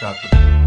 Got the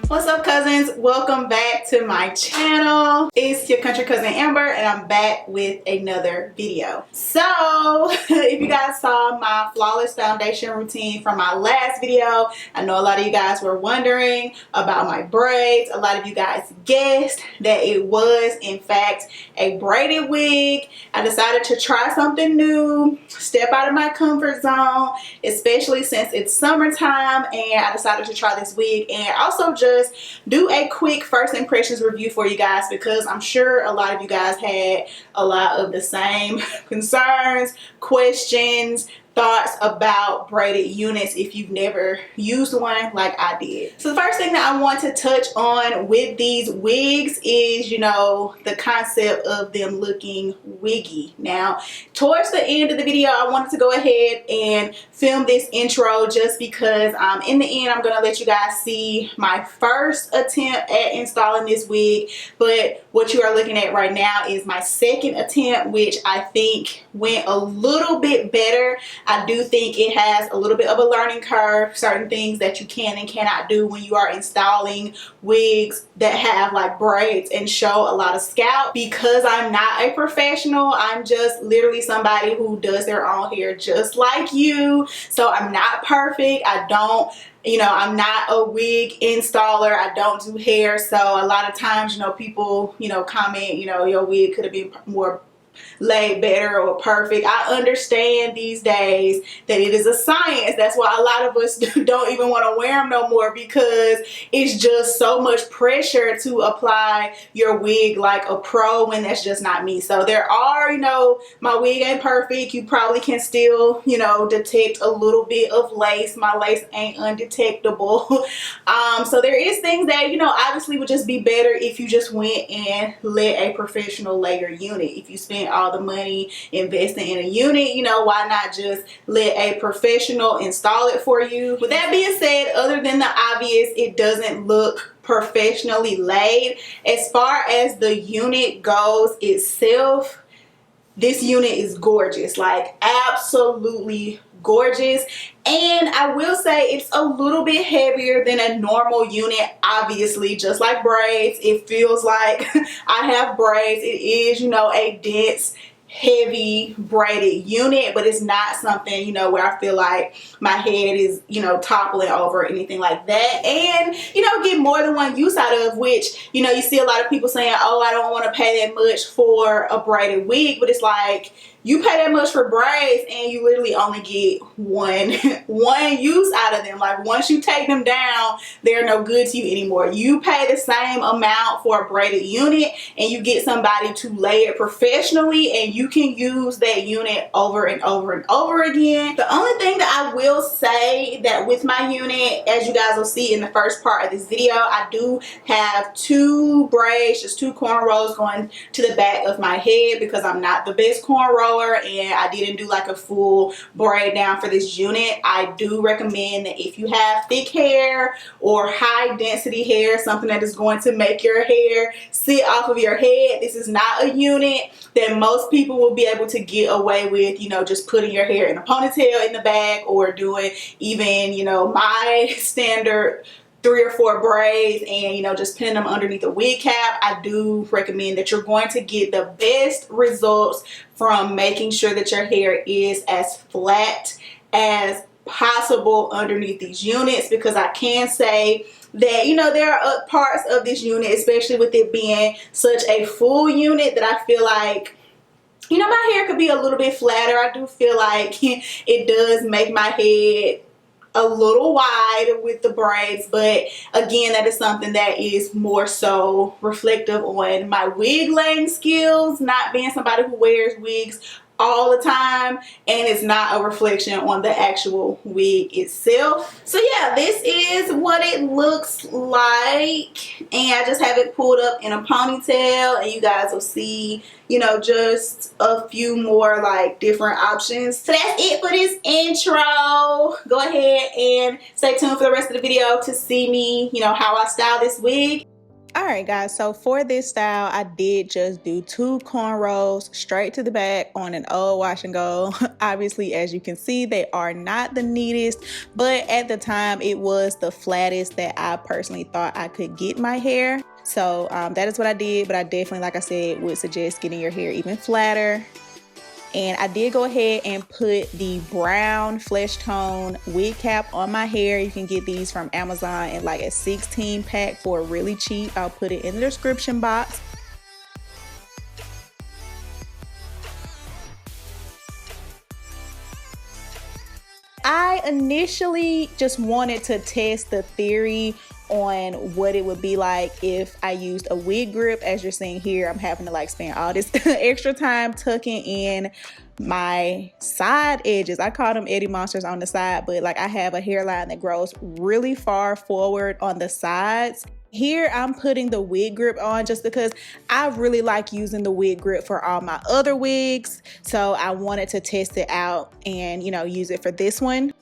What's up, cousins? Welcome back to my channel. It's your country cousin Amber, and I'm back with another video. So if you guys saw my flawless foundation routine from my last video, I know a lot of you guys were wondering about my braids. A lot of you guys guessed that it was in fact a braided wig. I decided to try something new, step out of my comfort zone, especially since it's summertime, and I decided to try this wig and also just do a quick first impressions review for you guys, because I'm sure a lot of you guys had a lot of the same concerns, questions, thoughts about braided units if you've never used one like I did. So the first thing that I want to touch on with these wigs is, you know, the concept of them looking wiggy. Now, towards the end of the video, I wanted to go ahead and film this intro just because in the end, I'm going to let you guys see my first attempt at installing this wig. But what you are looking at right now is my second attempt, which I think went a little bit better. I do think it has a little bit of a learning curve, certain things that you can and cannot do when you are installing wigs that have like braids and show a lot of scalp. Because I'm not a professional, I'm just literally somebody who does their own hair just like you. So I'm not perfect. I'm not a wig installer. I don't do hair. So a lot of times, people, comment, your wig could have been more laid better or perfect. I understand these days that it is a science. That's why a lot of us don't even want to wear them no more, because it's just so much pressure to apply your wig like a pro when that's just not me. So there are, my wig ain't perfect. You probably can still, detect a little bit of lace. My lace ain't undetectable. So there is things that, obviously would just be better if you just went and let a professional lay your unit. If you spend all the money investing in a unit, why not just let a professional install it for you? With that being said, other than the obvious, it doesn't look professionally laid. As far as the unit goes itself, this unit is gorgeous, like absolutely gorgeous. And I will say it's a little bit heavier than a normal unit. Obviously, just like braids, it feels like I have braids. It is, a dense, heavy braided unit, but it's not something, where I feel like my head is, toppling over or anything like that. And, get more than one use out of, which, you see a lot of people saying, oh, I don't want to pay that much for a braided wig. But it's like, you pay that much for braids and you literally only get one use out of them. Like, once you take them down, they're no good to you anymore. You pay the same amount for a braided unit and you get somebody to lay it professionally, and you can use that unit over and over and over again. The only thing that I will say that with my unit, as you guys will see in the first part of this video, I do have two braids, just two cornrows going to the back of my head, because I'm not the best cornrower and I didn't do like a full braid down for this unit. I do recommend that if you have thick hair or high density hair, something that is going to make your hair sit off of your head, this is not a unit that most people will be able to get away with, just putting your hair in a ponytail in the back, or doing even, my standard 3 or 4 braids and just pinning them underneath a wig cap. I do recommend that you're going to get the best results from making sure that your hair is as flat as possible underneath these units, because I can say that there are parts of this unit, especially with it being such a full unit, that I feel like my hair could be a little bit flatter. I do feel like it does make my head a little wide with the braids, but again, that is something that is more so reflective on my wig laying skills, not being somebody who wears wigs all the time, and it's not a reflection on the actual wig itself. So yeah, this is what it looks like, and I just have it pulled up in a ponytail, and you guys will see just a few more like different options. So that's it for this intro. Go ahead and stay tuned for the rest of the video to see me how I style this wig. Alright guys, so for this style, I did just do 2 cornrows straight to the back on an old wash and go. Obviously, as you can see, they are not the neatest, but at the time it was the flattest that I personally thought I could get my hair. So that is what I did, but I definitely, like I said, would suggest getting your hair even flatter. And I did go ahead and put the brown flesh tone wig cap on my hair. You can get these from Amazon in like a 16 pack for really cheap. I'll put it in the description box. I initially just wanted to test the theory on what it would be like if I used a wig grip. As you're seeing here, I'm having to like spend all this extra time tucking in my side edges. I call them Eddie Monsters on the side, but like I have a hairline that grows really far forward on the sides. Here I'm putting the wig grip on just because I really like using the wig grip for all my other wigs. So I wanted to test it out and, you know, use it for this one.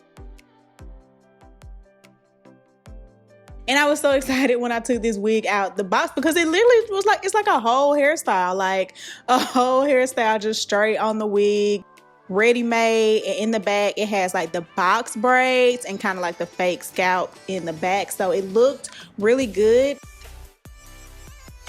And I was so excited when I took this wig out the box because it literally was like, it's like a whole hairstyle, like a whole hairstyle just straight on the wig, ready made. And in the back, it has like the box braids and kind of like the fake scalp in the back. So it looked really good.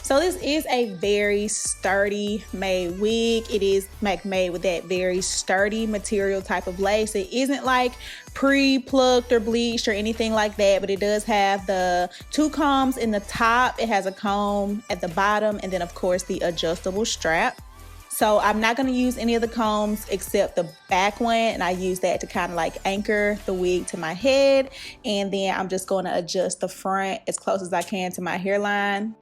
So this is a very sturdy made wig. It is made with that very sturdy material type of lace. It isn't like pre-plucked or bleached or anything like that, but it does have the 2 combs in the top. It has a comb at the bottom, and then of course the adjustable strap. So I'm not going to use any of the combs except the back one, and I use that to kind of like anchor the wig to my head. And then I'm just going to adjust the front as close as I can to my hairline.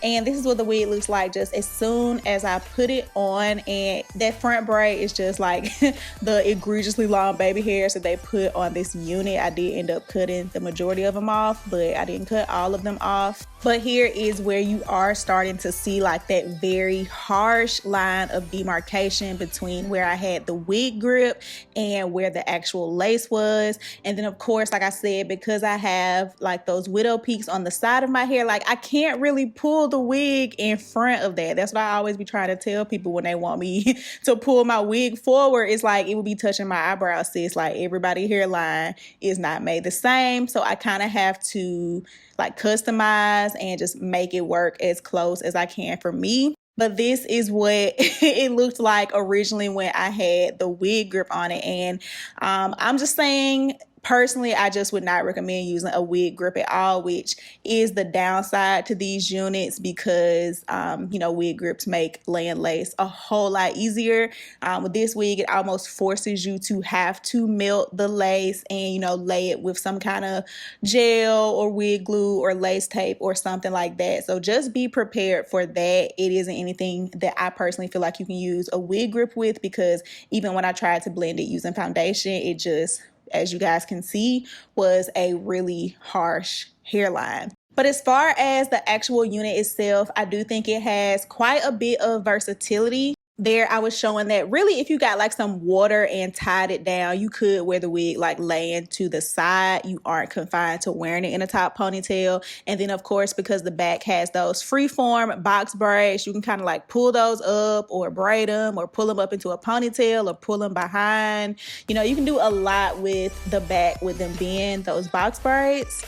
And this is what the wig looks like just as soon as I put it on. And that front braid is just like the egregiously long baby hairs that they put on this unit. I did end up cutting the majority of them off, but I didn't cut all of them off. But here is where you are starting to see like that very harsh line of demarcation between where I had the wig grip and where the actual lace was. And then of course, like I said, because I have like those widow peaks on the side of my hair, like I can't really pull the wig in front of that. That's what I always be trying to tell people when they want me to pull my wig forward. It's like it would be touching my eyebrows, sis. Like everybody's hairline is not made the same. So I kind of have to like customize and just make it work as close as I can for me. But this is what it looked like originally when I had the wig grip on it. And I'm just saying, personally, I just would not recommend using a wig grip at all, which is the downside to these units because, you know, wig grips make laying lace a whole lot easier. With this wig, it almost forces you to have to melt the lace and, you know, lay it with some kind of gel or wig glue or lace tape or something like that. So just be prepared for that. It isn't anything that I personally feel like you can use a wig grip with because even when I tried to blend it using foundation, it just, as you guys can see, was a really harsh hairline. But as far as the actual unit itself, I do think it has quite a bit of versatility. There I was showing that really if you got like some water and tied it down, you could wear the wig like laying to the side. You aren't confined to wearing it in a top ponytail. And then of course, because the back has those freeform box braids, you can kind of like pull those up or braid them or pull them up into a ponytail or pull them behind. You know, you can do a lot with the back with them being those box braids.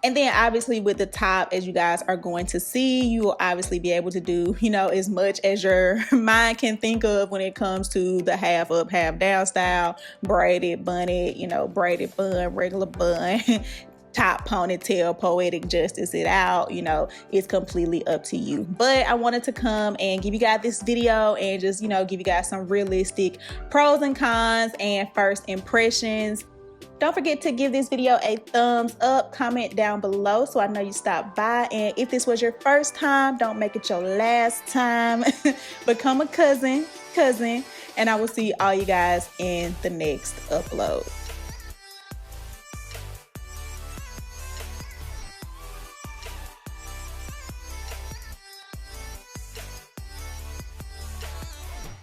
And then obviously with the top, as you guys are going to see, you will obviously be able to do, you know, as much as your mind can think of when it comes to the half up, half down style, braided, bunnet, you know, braided bun, regular bun. top ponytail, poetic justice it out, you know, it's completely up to you. But I wanted to come and give you guys this video and just, you know, give you guys some realistic pros and cons and first impressions. Don't forget to give this video a thumbs up, comment down below so I know you stopped by. And if this was your first time, don't make it your last time. Become a cousin, and I will see all you guys in the next upload.